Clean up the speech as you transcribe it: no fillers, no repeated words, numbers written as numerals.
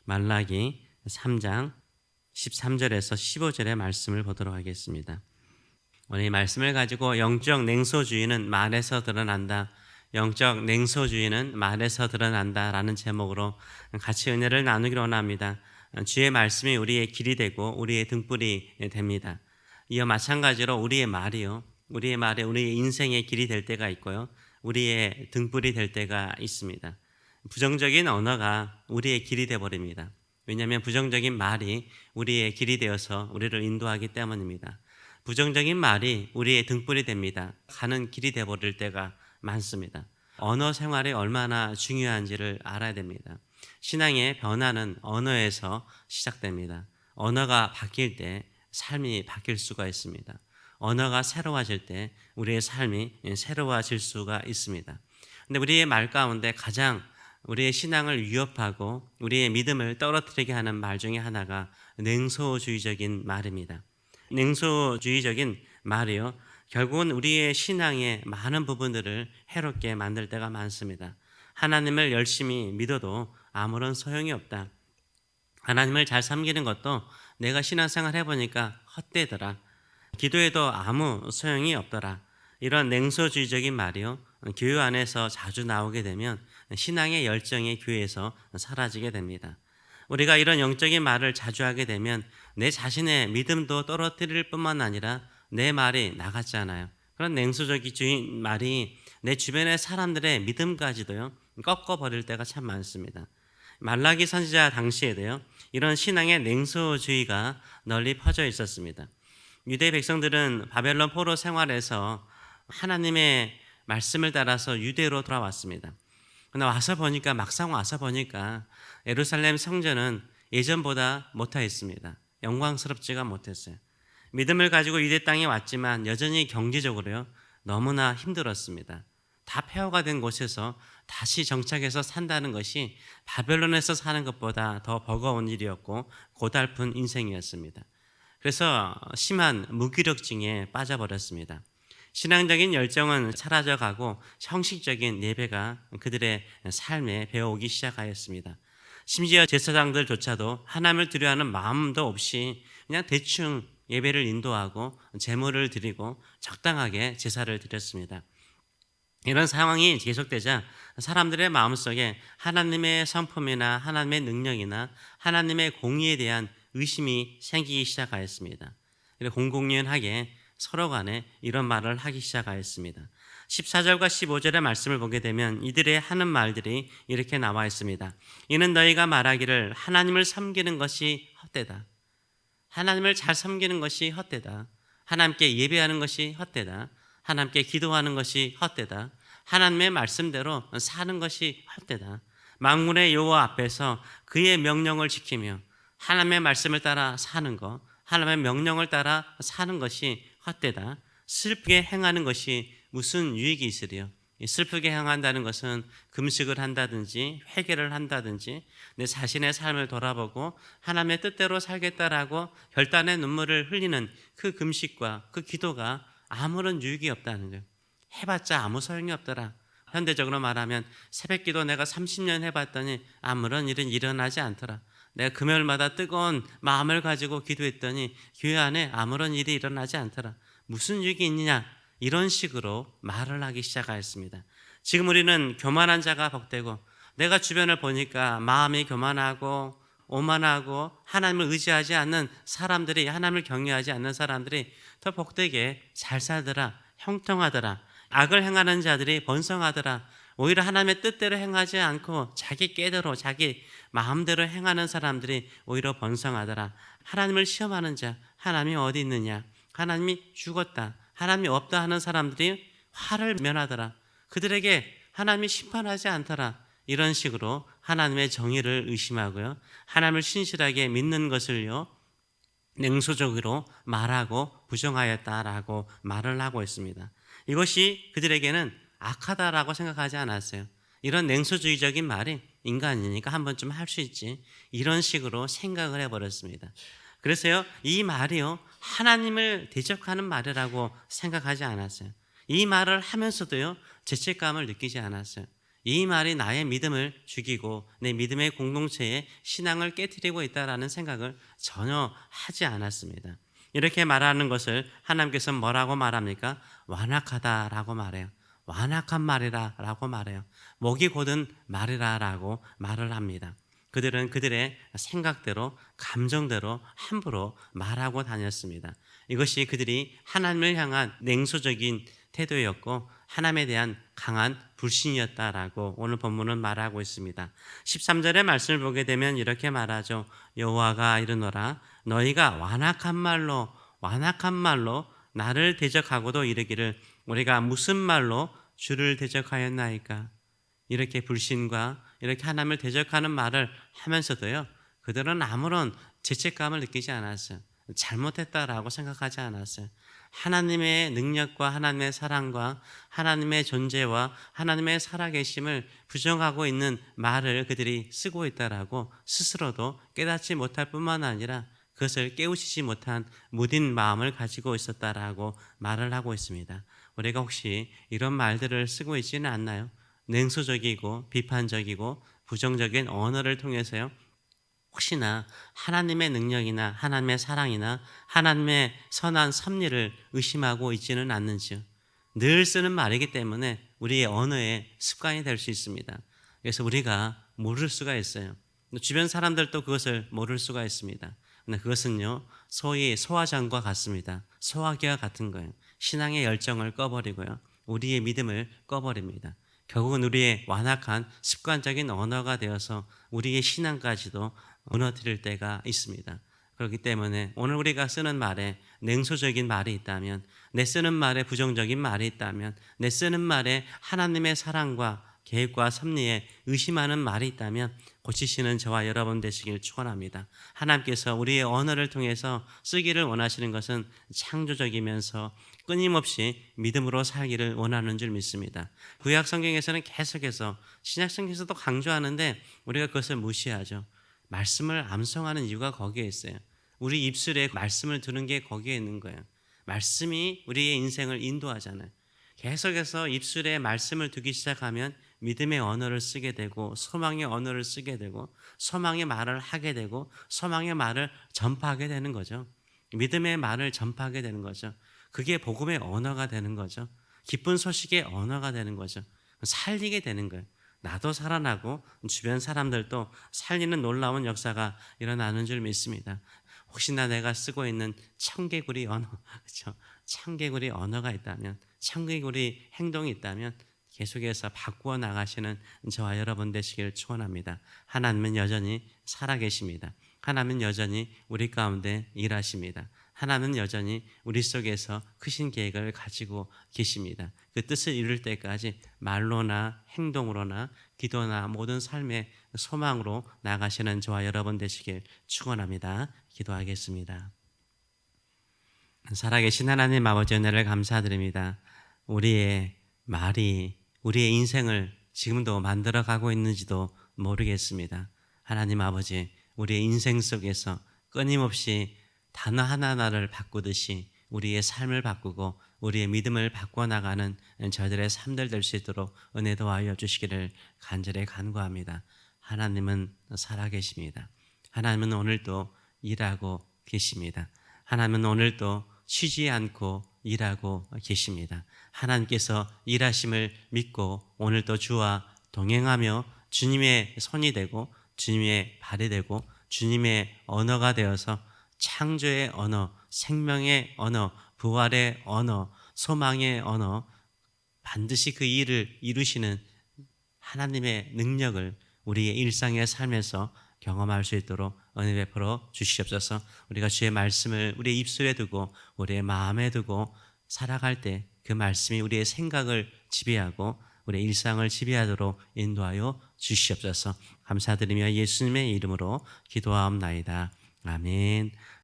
말라기 3장 13절에서 15절의 말씀을 보도록 하겠습니다. 오늘 이 말씀을 가지고 영적 냉소주의는 말에서 드러난다, 영적 냉소주의는 말에서 드러난다 라는 제목으로 같이 은혜를 나누기로 원합니다. 주의 말씀이 우리의 길이 되고 우리의 등불이 됩니다. 이와 마찬가지로 우리의 말이 우리의 인생의 길이 될 때가 있고요, 우리의 등불이 될 때가 있습니다. 부정적인 언어가 우리의 길이 되어버립니다. 왜냐하면 부정적인 말이 우리의 길이 되어서 우리를 인도하기 때문입니다. 부정적인 말이 우리의 등불이 됩니다. 가는 길이 되어버릴 때가 많습니다. 언어 생활이 얼마나 중요한지를 알아야 됩니다. 신앙의 변화는 언어에서 시작됩니다. 언어가 바뀔 때 삶이 바뀔 수가 있습니다. 언어가 새로워질 때 우리의 삶이 새로워질 수가 있습니다. 근데 우리의 말 가운데 가장 우리의 신앙을 위협하고 우리의 믿음을 떨어뜨리게 하는 말 중에 하나가 냉소주의적인 말입니다. 냉소주의적인 말이요, 결국은 우리의 신앙의 많은 부분들을 해롭게 만들 때가 많습니다. 하나님을 열심히 믿어도 아무런 소용이 없다. 하나님을 잘 섬기는 것도 내가 신앙생활 해보니까 헛되더라. 기도해도 아무 소용이 없더라. 이런 냉소주의적인 말이요, 교회 안에서 자주 나오게 되면 신앙의 열정이 교회에서 사라지게 됩니다. 우리가 이런 영적인 말을 자주 하게 되면 내 자신의 믿음도 떨어뜨릴 뿐만 아니라 내 말이 나갔잖아요. 그런 냉소주의 말이 내 주변의 사람들의 믿음까지도요 꺾어버릴 때가 참 많습니다. 말라기 선지자 당시에도요 이런 신앙의 냉소주의가 널리 퍼져 있었습니다. 유대 백성들은 바벨론 포로 생활에서 하나님의 말씀을 따라서 유대로 돌아왔습니다. 그러나 막상 와서 보니까 예루살렘 성전은 예전보다 못하였습니다. 영광스럽지가 못했어요. 믿음을 가지고 유대 땅에 왔지만 여전히 경제적으로요 너무나 힘들었습니다. 다 폐허가 된 곳에서 다시 정착해서 산다는 것이 바벨론에서 사는 것보다 더 버거운 일이었고 고달픈 인생이었습니다. 그래서 심한 무기력증에 빠져버렸습니다. 신앙적인 열정은 사라져가고 형식적인 예배가 그들의 삶에 배어오기 시작하였습니다. 심지어 제사장들조차도 하나님을 두려워하는 마음도 없이 그냥 대충 예배를 인도하고 제물을 드리고 적당하게 제사를 드렸습니다. 이런 상황이 계속되자 사람들의 마음속에 하나님의 성품이나 하나님의 능력이나 하나님의 공의에 대한 의심이 생기기 시작하였습니다. 공공연하게 서로 간에 이런 말을 하기 시작하였습니다. 14절과 15절의 말씀을 보게 되면 이들의 하는 말들이 이렇게 나와 있습니다. 이는 너희가 말하기를 하나님을 섬기는 것이 헛되다. 하나님을 잘 섬기는 것이 헛되다. 하나님께 예배하는 것이 헛되다. 하나님께 기도하는 것이 헛되다. 하나님의 말씀대로 사는 것이 헛되다. 만군의 여호와 앞에서 그의 명령을 지키며 하나님의 말씀을 따라 사는 것, 하나님의 명령을 따라 사는 것이 헛되다. 슬프게 행하는 것이 무슨 유익이 있으리요? 슬프게 행한다는 것은 금식을 한다든지 회개를 한다든지 내 자신의 삶을 돌아보고 하나님의 뜻대로 살겠다라고 결단의 눈물을 흘리는 그 금식과 그 기도가 아무런 유익이 없다는 거예요. 해봤자 아무 소용이 없더라. 현대적으로 말하면 새벽기도 내가 30년 해봤더니 아무런 일은 일어나지 않더라. 내가 금요일마다 뜨거운 마음을 가지고 기도했더니 교회 안에 아무런 일이 일어나지 않더라. 무슨 유익이 있느냐? 이런 식으로 말을 하기 시작하였습니다. 지금 우리는 교만한 자가 복되고, 내가 주변을 보니까 마음이 교만하고 오만하고 하나님을 의지하지 않는 사람들이, 하나님을 경외하지 않는 사람들이 더 복되게 잘 살더라, 형통하더라. 악을 행하는 자들이 번성하더라. 오히려 하나님의 뜻대로 행하지 않고 자기 깨대로 자기 마음대로 행하는 사람들이 오히려 번성하더라. 하나님을 시험하는 자, 하나님이 어디 있느냐? 하나님이 죽었다, 하나님이 없다 하는 사람들이 화를 면하더라. 그들에게 하나님이 심판하지 않더라. 이런 식으로 하나님의 정의를 의심하고요, 하나님을 신실하게 믿는 것을요 냉소적으로 말하고 부정하였다라고 말을 하고 있습니다. 이것이 그들에게는 악하다라고 생각하지 않았어요. 이런 냉소주의적인 말이 인간이니까 한 번쯤 할 수 있지, 이런 식으로 생각을 해버렸습니다. 그래서요 이 말이요 하나님을 대적하는 말이라고 생각하지 않았어요. 이 말을 하면서도요 죄책감을 느끼지 않았어요. 이 말이 나의 믿음을 죽이고 내 믿음의 공동체의 신앙을 깨뜨리고 있다라는 생각을 전혀 하지 않았습니다. 이렇게 말하는 것을 하나님께서 뭐라고 말합니까? 완악하다라고 말해요. 완악한 말이라라고 말해요. 목이 곧은 말이라라고 말을 합니다. 그들은 그들의 생각대로 감정대로 함부로 말하고 다녔습니다. 이것이 그들이 하나님을 향한 냉소적인 태도였고 하나님에 대한 강한 불신이었다라고 오늘 본문은 말하고 있습니다. 13절의 말씀을 보게 되면 이렇게 말하죠. 여호와가 이르노라 너희가 완악한 말로 나를 대적하고도 이르기를 우리가 무슨 말로 주를 대적하였나이까. 이렇게 불신과 이렇게 하나님을 대적하는 말을 하면서도요, 그들은 아무런 죄책감을 느끼지 않았어요. 잘못했다라고 생각하지 않았어요. 하나님의 능력과 하나님의 사랑과 하나님의 존재와 하나님의 살아계심을 부정하고 있는 말을 그들이 쓰고 있다라고 스스로도 깨닫지 못할 뿐만 아니라 그것을 깨우치지 못한 무딘 마음을 가지고 있었다라고 말을 하고 있습니다. 우리가 혹시 이런 말들을 쓰고 있지는 않나요? 냉소적이고 비판적이고 부정적인 언어를 통해서요, 혹시나 하나님의 능력이나 하나님의 사랑이나 하나님의 선한 섭리를 의심하고 있지는 않는지요. 늘 쓰는 말이기 때문에 우리의 언어의 습관이 될 수 있습니다. 그래서 우리가 모를 수가 있어요. 주변 사람들도 그것을 모를 수가 있습니다. 근데 그것은요, 소위 소화장과 같습니다. 소화기와 같은 거예요. 신앙의 열정을 꺼버리고요, 우리의 믿음을 꺼버립니다. 결국은 우리의 완악한 습관적인 언어가 되어서 우리의 신앙까지도 무너뜨릴 때가 있습니다. 그렇기 때문에 오늘 우리가 쓰는 말에 냉소적인 말이 있다면, 내 쓰는 말에 부정적인 말이 있다면, 내 쓰는 말에 하나님의 사랑과 계획과 섭리에 의심하는 말이 있다면 고치시는 저와 여러분 되시길 축원합니다. 하나님께서 우리의 언어를 통해서 쓰기를 원하시는 것은 창조적이면서 끊임없이 믿음으로 살기를 원하는 줄 믿습니다. 구약 성경에서는 계속해서, 신약 성경에서도 강조하는데 우리가 그것을 무시하죠. 말씀을 암송하는 이유가 거기에 있어요. 우리 입술에 말씀을 두는 게 거기에 있는 거예요. 말씀이 우리의 인생을 인도하잖아요. 계속해서 입술에 말씀을 두기 시작하면 믿음의 언어를 쓰게 되고 소망의 언어를 쓰게 되고 소망의 말을 하게 되고 소망의 말을 전파하게 되는 거죠. 믿음의 말을 전파하게 되는 거죠. 그게 복음의 언어가 되는 거죠. 기쁜 소식의 언어가 되는 거죠. 살리게 되는 거예요. 나도 살아나고 주변 사람들도 살리는 놀라운 역사가 일어나는 줄 믿습니다. 혹시나 내가 쓰고 있는 청개구리 언어, 그렇죠? 청개구리 언어가 있다면, 청개구리 행동이 있다면 계속해서 바꾸어 나가시는 저와 여러분 되시길 축원합니다. 하나님은 여전히 살아계십니다. 하나님은 여전히 우리 가운데 일하십니다. 하나님은 여전히 우리 속에서 크신 계획을 가지고 계십니다. 그 뜻을 이룰 때까지 말로나 행동으로나 기도나 모든 삶의 소망으로 나가시는 저와 여러분 되시길 축원합니다. 기도하겠습니다. 살아계신 하나님 아버지 은혜를 감사드립니다. 우리의 말이 우리의 인생을 지금도 만들어가고 있는지도 모르겠습니다. 하나님 아버지, 우리의 인생 속에서 끊임없이 단어 하나하나를 바꾸듯이 우리의 삶을 바꾸고 우리의 믿음을 바꿔나가는 저희들의 삶들 될 수 있도록 은혜 도와여 주시기를 간절히 간구합니다. 하나님은 살아계십니다. 하나님은 오늘도 일하고 계십니다. 하나님은 오늘도 쉬지 않고 일하고 계십니다. 하나님께서 일하심을 믿고 오늘도 주와 동행하며 주님의 손이 되고 주님의 발이 되고 주님의 언어가 되어서 창조의 언어, 생명의 언어, 부활의 언어, 소망의 언어, 반드시 그 일을 이루시는 하나님의 능력을 우리의 일상의 삶에서 경험할 수 있도록 은혜 베풀어 주시옵소서. 우리가 주의 말씀을 우리의 입술에 두고 우리의 마음에 두고 살아갈 때 그 말씀이 우리의 생각을 지배하고 우리의 일상을 지배하도록 인도하여 주시옵소서. 감사드리며 예수님의 이름으로 기도하옵나이다. 아멘.